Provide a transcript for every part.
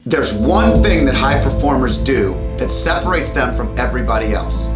There's one thing that high performers do that separates them from everybody else.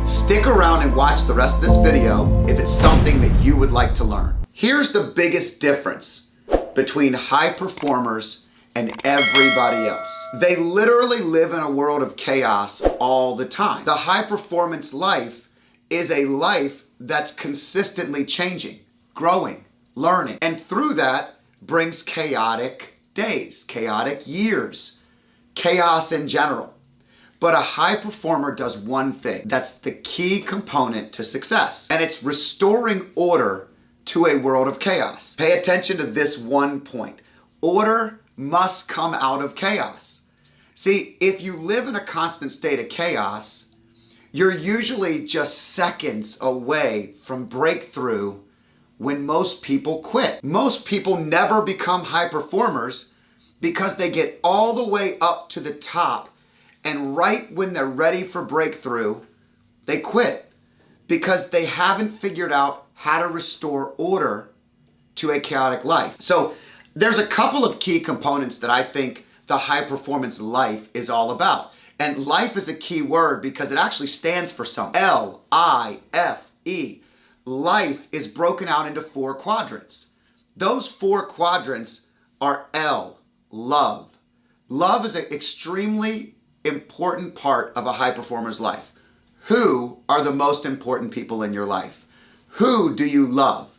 Stick around and watch the rest of this video if it's something that you would like to learn. Here's the biggest difference between high performers and everybody else. They literally live in a world of chaos all the time. The high performance life is a life that's consistently changing, growing, learning, and through that brings chaotic days, chaotic years, chaos in general. But a high performer does one thing. That's the key component to success. And it's restoring order to a world of chaos. Pay attention to this one point. Order must come out of chaos. See, if you live in a constant state of chaos, you're usually just seconds away from breakthrough when most people quit. Most people never become high performers because they get all the way up to the top, and right when they're ready for breakthrough, they quit because they haven't figured out how to restore order to a chaotic life. So there's a couple of key components that I think the high performance life is all about. And life is a key word because it actually stands for something. L-I-F-E. Life is broken out into 4 quadrants. Those 4 quadrants are L, love. Love is an extremely important part of a high performer's life. Who are the most important people in your life? Who do you love?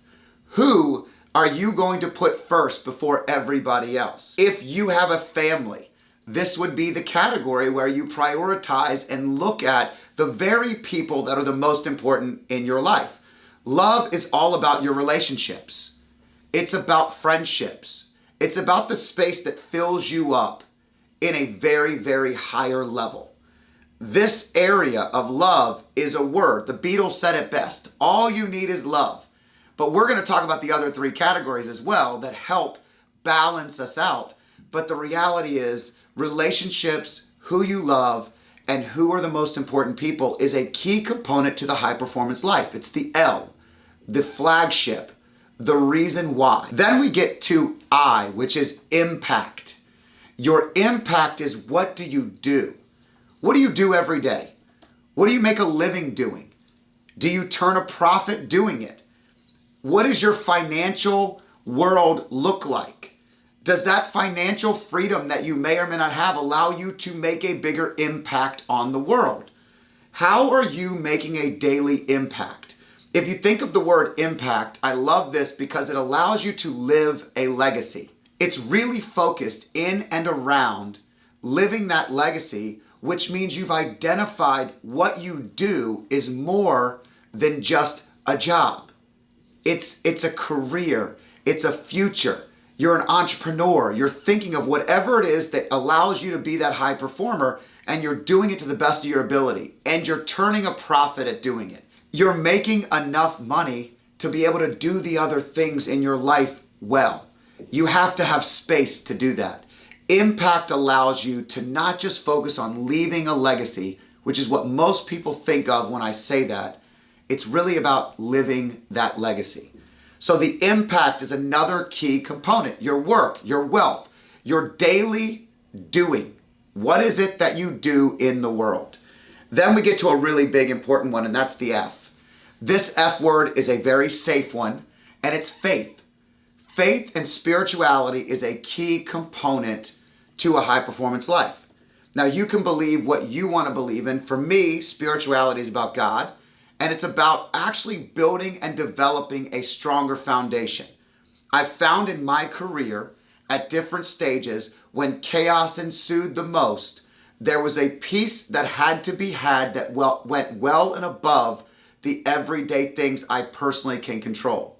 Who are you going to put first before everybody else? If you have a family, this would be the category where you prioritize and look at the very people that are the most important in your life. Love is all about your relationships. It's about friendships. It's about the space that fills you up in a very, very higher level. This area of love is a word. The Beatles said it best. All you need is love. But we're going to talk about the other 3 categories as well that help balance us out. But the reality is relationships, who you love, and who are the most important people is a key component to the high performance life. It's the L, the flagship, the reason why. Then we get to I, which is impact. Your impact is, what do you do? What do you do every day? What do you make a living doing? Do you turn a profit doing it? What does your financial world look like? Does that financial freedom that you may or may not have allow you to make a bigger impact on the world? How are you making a daily impact? If you think of the word impact, I love this because it allows you to live a legacy. It's really focused in and around living that legacy, which means you've identified what you do is more than just a job. It's a career. It's a future. You're an entrepreneur. You're thinking of whatever it is that allows you to be that high performer, and you're doing it to the best of your ability, and you're turning a profit at doing it. You're making enough money to be able to do the other things in your life well. You have to have space to do that. Impact allows you to not just focus on leaving a legacy, which is what most people think of when I say that. It's really about living that legacy. So the impact is another key component. Your work, your wealth, your daily doing. What is it that you do in the world? Then we get to a really big important one, and that's the F. This F word is a very safe one, and it's faith. Faith and spirituality is a key component to a high performance life. Now, you can believe what you want to believe in. For me, spirituality is about God, and it's about actually building and developing a stronger foundation. I've found in my career at different stages when chaos ensued the most, there was a piece that had to be had that went well and above the everyday things I personally can control.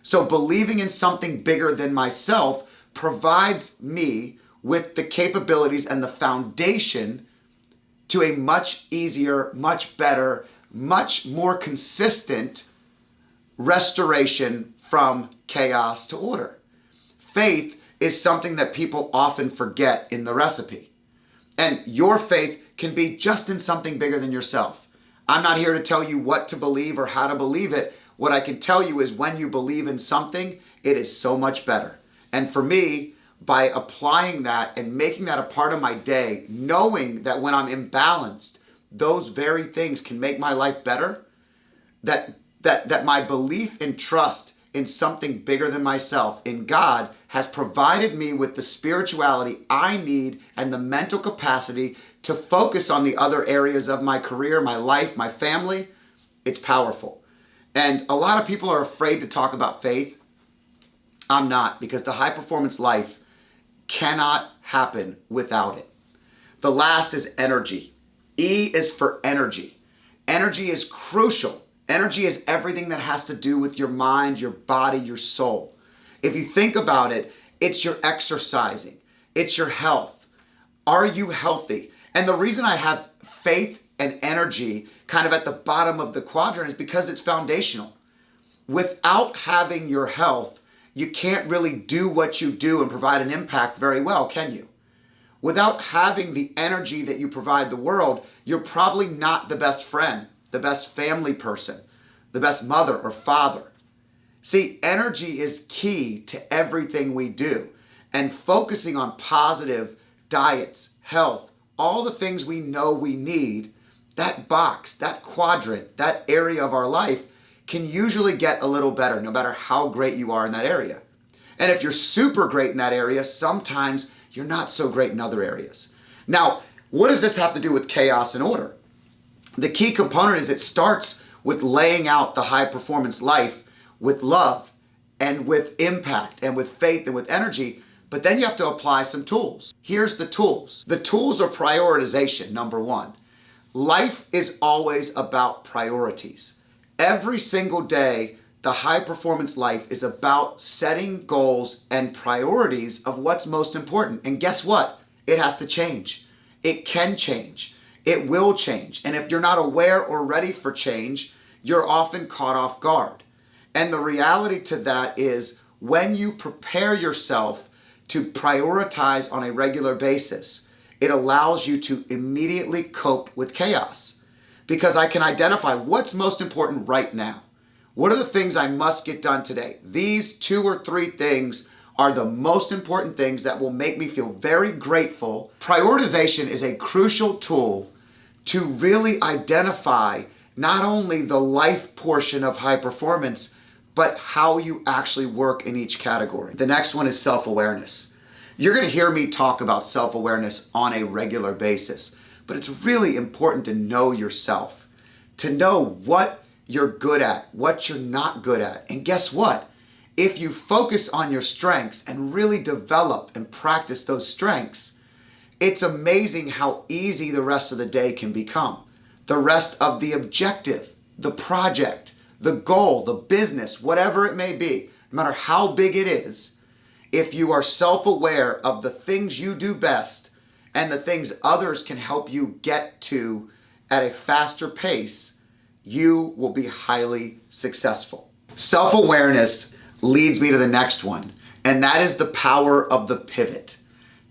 So believing in something bigger than myself provides me with the capabilities and the foundation to a much easier, much better, much more consistent restoration from chaos to order. Faith is something that people often forget in the recipe. And your faith can be just in something bigger than yourself. I'm not here to tell you what to believe or how to believe it. What I can tell you is when you believe in something, it is so much better. And for me, by applying that and making that a part of my day, knowing that when I'm imbalanced, those very things can make my life better, that my belief and trust in something bigger than myself, in God, has provided me with the spirituality I need and the mental capacity to focus on the other areas of my career, my life, my family. It's powerful. And a lot of people are afraid to talk about faith. I'm not, because the high performance life cannot happen without it. The last is energy. E is for energy. Energy is crucial. Energy is everything that has to do with your mind, your body, your soul. If you think about it, it's your exercising. It's your health. Are you healthy? And the reason I have faith and energy kind of at the bottom of the quadrant is because it's foundational. Without having your health, you can't really do what you do and provide an impact very well, can you? Without having the energy that you provide the world, you're probably not the best friend, the best family person, the best mother or father. See, energy is key to everything we do. And focusing on positive diets, health, all the things we know we need, that box, that quadrant, that area of our life can usually get a little better no matter how great you are in that area. And if you're super great in that area, sometimes you're not so great in other areas. Now, what does this have to do with chaos and order? The key component is it starts with laying out the high performance life with love and with impact and with faith and with energy, but then you have to apply some tools. Here's the tools. The tools are prioritization, number one. Life is always about priorities. Every single day, the high performance life is about setting goals and priorities of what's most important. And guess what? It has to change. It can change. It will change. And if you're not aware or ready for change, you're often caught off guard. And the reality to that is when you prepare yourself to prioritize on a regular basis, it allows you to immediately cope with chaos. Because I can identify what's most important right now. What are the things I must get done today? These 2 or 3 things are the most important things that will make me feel very grateful. Prioritization is a crucial tool to really identify not only the life portion of high performance, but how you actually work in each category. The next one is self-awareness. You're going to hear me talk about self-awareness on a regular basis, but it's really important to know yourself, to know what you're good at, what you're not good at. And guess what? If you focus on your strengths and really develop and practice those strengths, it's amazing how easy the rest of the day can become. The rest of the objective, the project, the goal, the business, whatever it may be, no matter how big it is, if you are self-aware of the things you do best and the things others can help you get to at a faster pace, you will be highly successful. Self-awareness leads me to the next one, and that is the power of the pivot.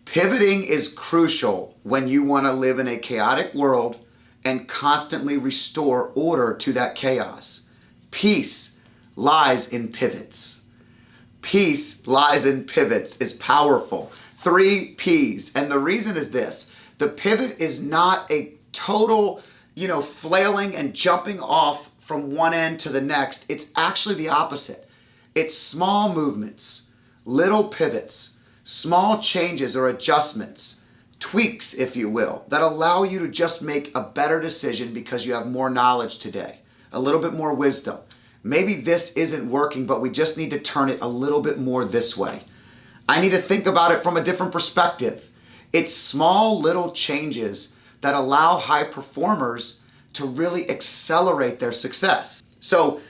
Pivoting is crucial when you want to live in a chaotic world and constantly restore order to that chaos. Peace lies in pivots. Peace lies in pivots is powerful. 3 P's. And the reason is this. The pivot is not a total, flailing and jumping off from one end to the next. It's actually the opposite. It's small movements, little pivots, small changes or adjustments, tweaks, if you will, that allow you to just make a better decision because you have more knowledge today, a little bit more wisdom. Maybe this isn't working, but we just need to turn it a little bit more this way. I need to think about it from a different perspective. It's small little changes that allow high performers to really accelerate their success. So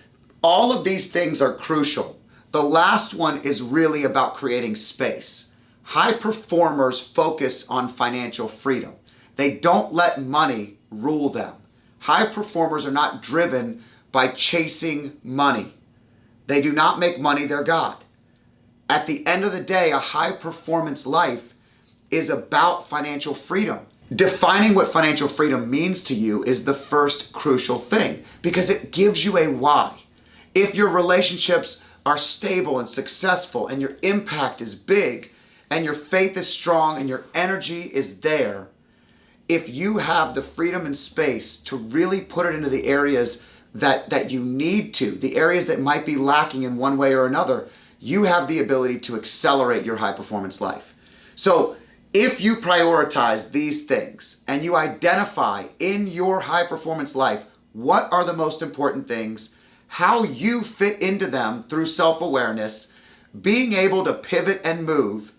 all of these things are crucial. The last one is really about creating space. High performers focus on financial freedom. They don't let money rule them. High performers are not driven by chasing money. They do not make money their God. At the end of the day, a high performance life is about financial freedom. Defining what financial freedom means to you is the first crucial thing because it gives you a why. If your relationships are stable and successful and your impact is big, and your faith is strong and your energy is there, if you have the freedom and space to really put it into the areas that you need to, the areas that might be lacking in one way or another, you have the ability to accelerate your high performance life. So if you prioritize these things and you identify in your high performance life what are the most important things, how you fit into them through self-awareness, being able to pivot and move,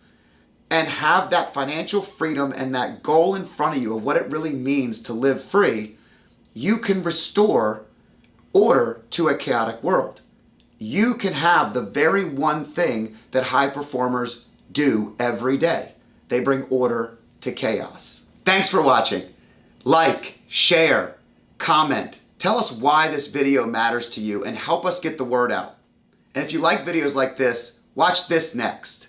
and have that financial freedom and that goal in front of you of what it really means to live free, you can restore order to a chaotic world. You can have the very one thing that high performers do every day. They bring order to chaos. Thanks for watching. Like, share, comment. Tell us why this video matters to you and help us get the word out. And if you like videos like this, watch this next.